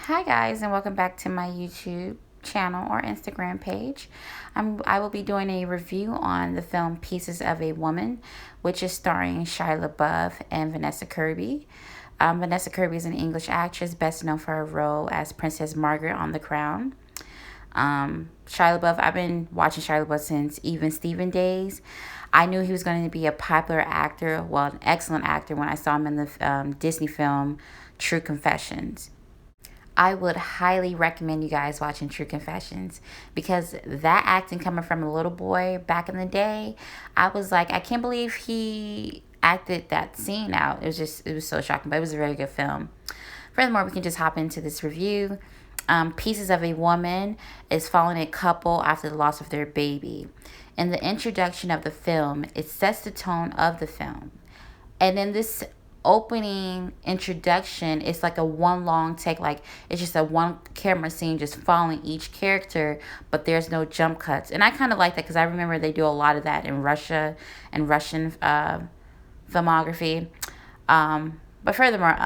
Hi guys, and welcome back to my YouTube channel or Instagram page. I will be doing a review on the film Pieces of a Woman, which is starring Shia LaBeouf and Vanessa Kirby. Vanessa Kirby is an English actress best known for her role as Princess Margaret on The Crown. Shia LaBeouf, I've been watching Shia LaBeouf since Even Steven days. I knew he was going to be a popular actor, well, an excellent actor, when I saw him in the Disney film True Confessions. I would highly recommend you guys watching True Confessions because that acting coming from a little boy back in the day, I was like, I can't believe he acted that scene out. It was so shocking, but it was a very good film. Furthermore, we can just hop into this review. Pieces of a Woman is following a couple after the loss of their baby. In the introduction of the film, it sets the tone of the film. And then this opening introduction, it's like a one long take, like it's just a one camera scene just following each character, but there's no jump cuts. And I kind of like that because I remember they do a lot of that in Russia and Russian filmography. But furthermore,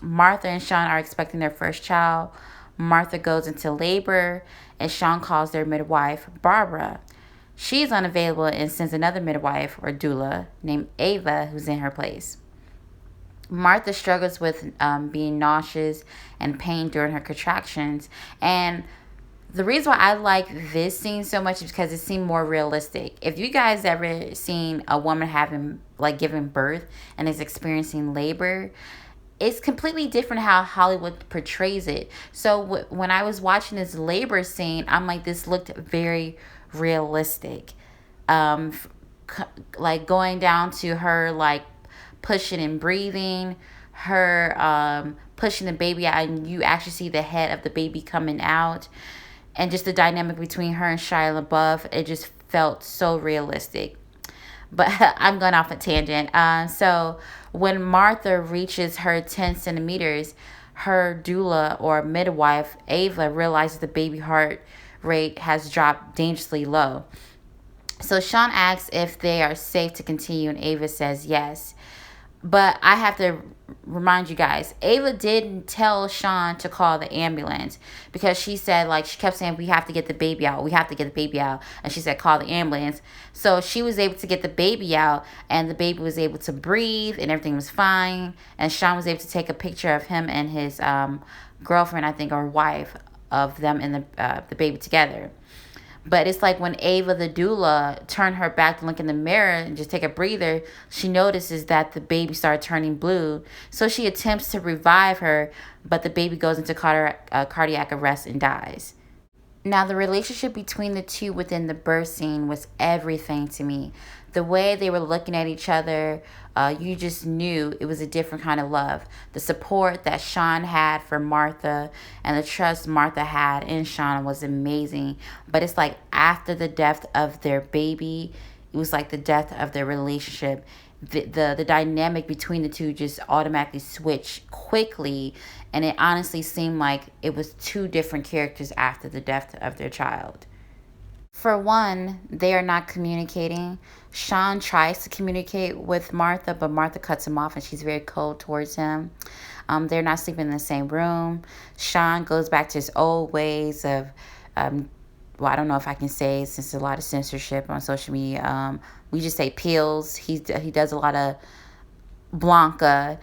Martha and Sean are expecting their first child. Martha goes into labor and Sean calls their midwife Barbara. She's unavailable and sends another midwife or doula named Ava, who's in her place. Martha struggles with being nauseous and pain during her contractions. And the reason why I like this scene so much is because it seemed more realistic. If you guys ever seen a woman having, like, giving birth and is experiencing labor, it's completely different how Hollywood portrays it. So when I was watching this labor scene, I'm like, this looked very realistic. Um, like going down to her, like, pushing and breathing, her pushing the baby out, and you actually see the head of the baby coming out, and just the dynamic between her and Shia LaBeouf, it just felt so realistic. But I'm going off a tangent. So when Martha reaches her 10 centimeters, her doula or midwife, Ava, realizes the baby heart rate has dropped dangerously low. So Sean asks if they are safe to continue, and Ava says yes. But I have to remind you guys, Ava didn't tell Sean to call the ambulance because she said, like, she kept saying, we have to get the baby out. We have to get the baby out. And she said, call the ambulance. So she was able to get the baby out, and the baby was able to breathe, and everything was fine. And Sean was able to take a picture of him and his girlfriend, I think, or wife, of them and the baby together. But it's like when Ava, the doula, turned her back to look in the mirror and just take a breather, she notices that the baby started turning blue. So she attempts to revive her, but the baby goes into cardiac arrest and dies. Now, the relationship between the two within the birth scene was everything to me. The way they were looking at each other, you just knew it was a different kind of love. The support that Sean had for Martha and the trust Martha had in Sean was amazing. But it's like after the death of their baby, it was like the death of their relationship. The dynamic between the two just automatically switched quickly, and it honestly seemed like it was two different characters after the death of their child. For one, they are not communicating. Sean tries to communicate with Martha, but Martha cuts him off and she's very cold towards him. They're not sleeping in the same room. Sean goes back to his old ways of, well, I don't know if I can say, since there's a lot of censorship on social media, we just say pills. He does a lot of Blanca,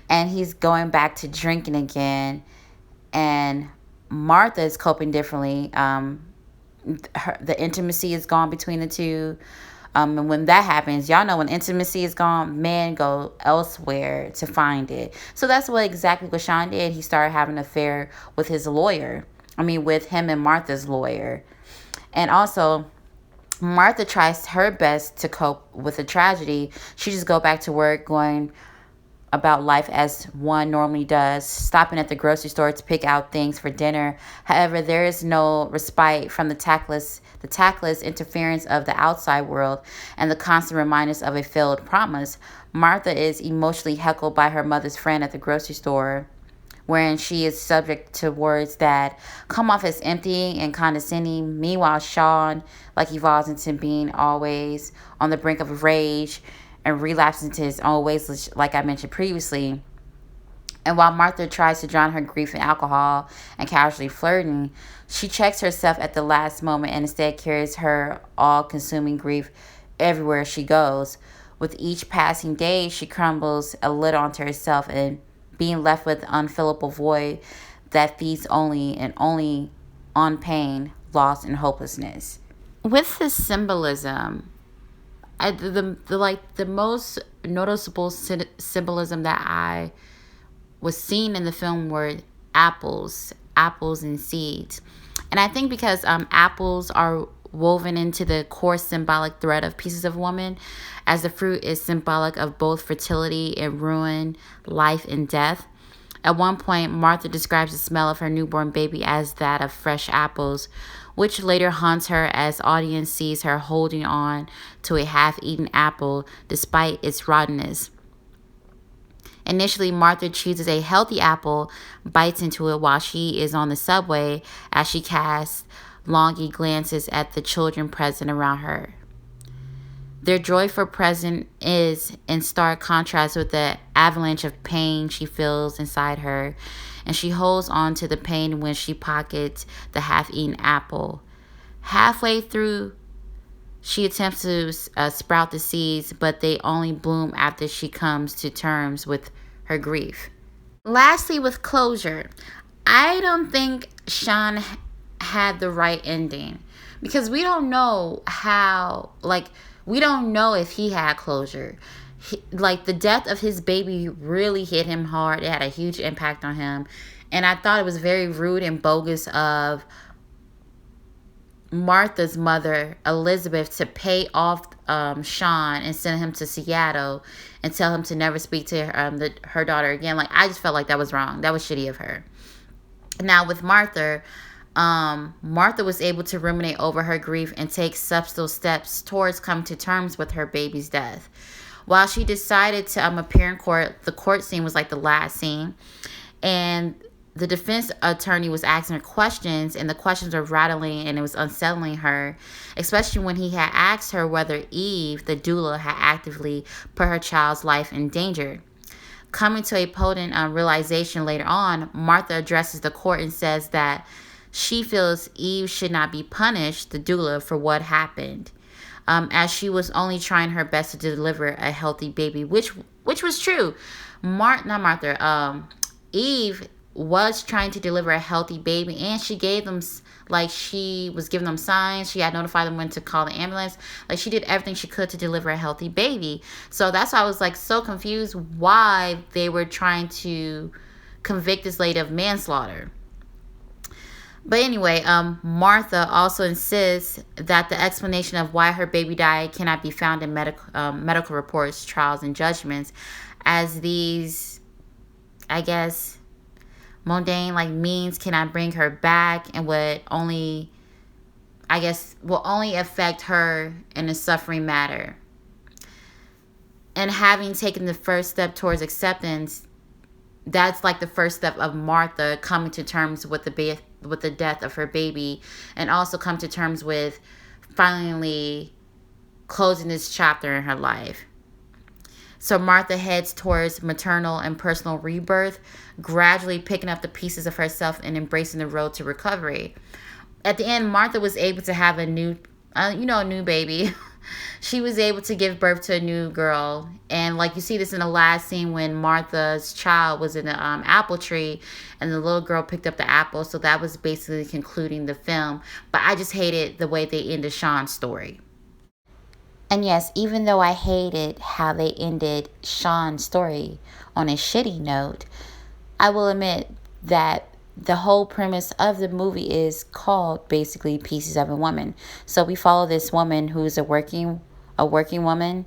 and he's going back to drinking again. And Martha is coping differently. The intimacy is gone between the two. And when that happens, y'all know when intimacy is gone, men go elsewhere to find it. So that's exactly what Sean did. He started having an affair with his lawyer. With him and Martha's lawyer. And also, Martha tries her best to cope with the tragedy. She just go back to work, going about life as one normally does, stopping at the grocery store to pick out things for dinner. However, there is no respite from the tactless interference of the outside world and the constant reminders of a failed promise. Martha is emotionally heckled by her mother's friend at the grocery store, wherein she is subject to words that come off as empty and condescending. Meanwhile, Sean, like, evolves into being always on the brink of rage and relapses into his own ways, like I mentioned previously. And while Martha tries to drown her grief in alcohol and casually flirting, she checks herself at the last moment and instead carries her all consuming grief everywhere she goes. With each passing day, she crumbles a little onto herself and being left with unfillable void that feeds only and only on pain, loss, and hopelessness. With this symbolism, the most noticeable symbolism that I was seen in the film were apples and seeds. And I think because apples are woven into the core symbolic thread of Pieces of Woman, as the fruit is symbolic of both fertility and ruin, life and death. At one point, Martha describes the smell of her newborn baby as that of fresh apples, which later haunts her as audience sees her holding on to a half-eaten apple despite its rottenness. Initially, Martha chooses a healthy apple, bites into it while she is on the subway as she casts longing glances at the children present around her. Their joyful present is in stark contrast with the avalanche of pain she feels inside her, and she holds on to the pain when she pockets the half-eaten apple. Halfway through, she attempts to sprout the seeds, but they only bloom after she comes to terms with her grief. Lastly, with closure, I don't think Sean had the right ending because we don't know how, we don't know if he had closure. The death of his baby really hit him hard. It had a huge impact on him. And I thought it was very rude and bogus of Martha's mother, Elizabeth, to pay off Sean and send him to Seattle and tell him to never speak to her daughter again. I just felt like that was wrong. That was shitty of her. Now, with Martha, Martha was able to ruminate over her grief and take subtle steps towards coming to terms with her baby's death. While she decided to appear in court, the court scene was the last scene. And the defense attorney was asking her questions, and the questions were rattling, and it was unsettling her, especially when he had asked her whether Eve, the doula, had actively put her child's life in danger. Coming to a potent realization later on, Martha addresses the court and says that she feels Eve should not be punished, the doula, for what happened, as she was only trying her best to deliver a healthy baby, which was true. Eve was trying to deliver a healthy baby, and she gave them, she was giving them signs. She had notified them when to call the ambulance. She did everything she could to deliver a healthy baby. So that's why I was so confused why they were trying to convict this lady of manslaughter. But anyway, Martha also insists that the explanation of why her baby died cannot be found in medical reports, trials, and judgments, as these, I guess, mundane means cannot bring her back and will only affect her in a suffering matter. And having taken the first step towards acceptance, that's the first step of Martha coming to terms with the death of her baby, and also come to terms with finally closing this chapter in her life. So Martha heads towards maternal and personal rebirth, gradually picking up the pieces of herself and embracing the road to recovery. At the end, Martha was able to have a new baby. She was able to give birth to a new girl. And you see this in the last scene when Martha's child was in the apple tree and the little girl picked up the apple. So that was basically concluding the film. But I just hated the way they ended Sean's story. And yes, even though I hated how they ended Sean's story on a shitty note, I will admit that the whole premise of the movie is called basically Pieces of a Woman. So we follow this woman who's a working woman,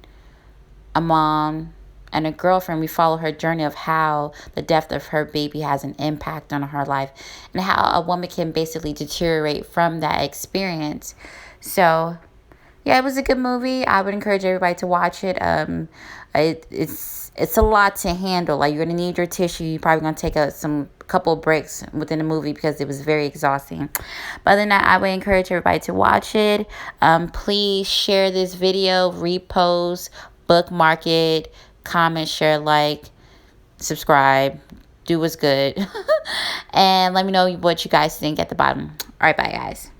a mom, and a girlfriend. We follow her journey of how the death of her baby has an impact on her life and how a woman can basically deteriorate from that experience. So yeah, it was a good movie. I would encourage everybody to watch it. It's a lot to handle. You're gonna need your tissue. You're probably gonna take a couple of breaks within the movie because it was very exhausting. But other than that, I would encourage everybody to watch it. Please share this video, repost, bookmark it, comment, share, subscribe. do what's good. And let me know what you guys think at the bottom. All right, bye, guys.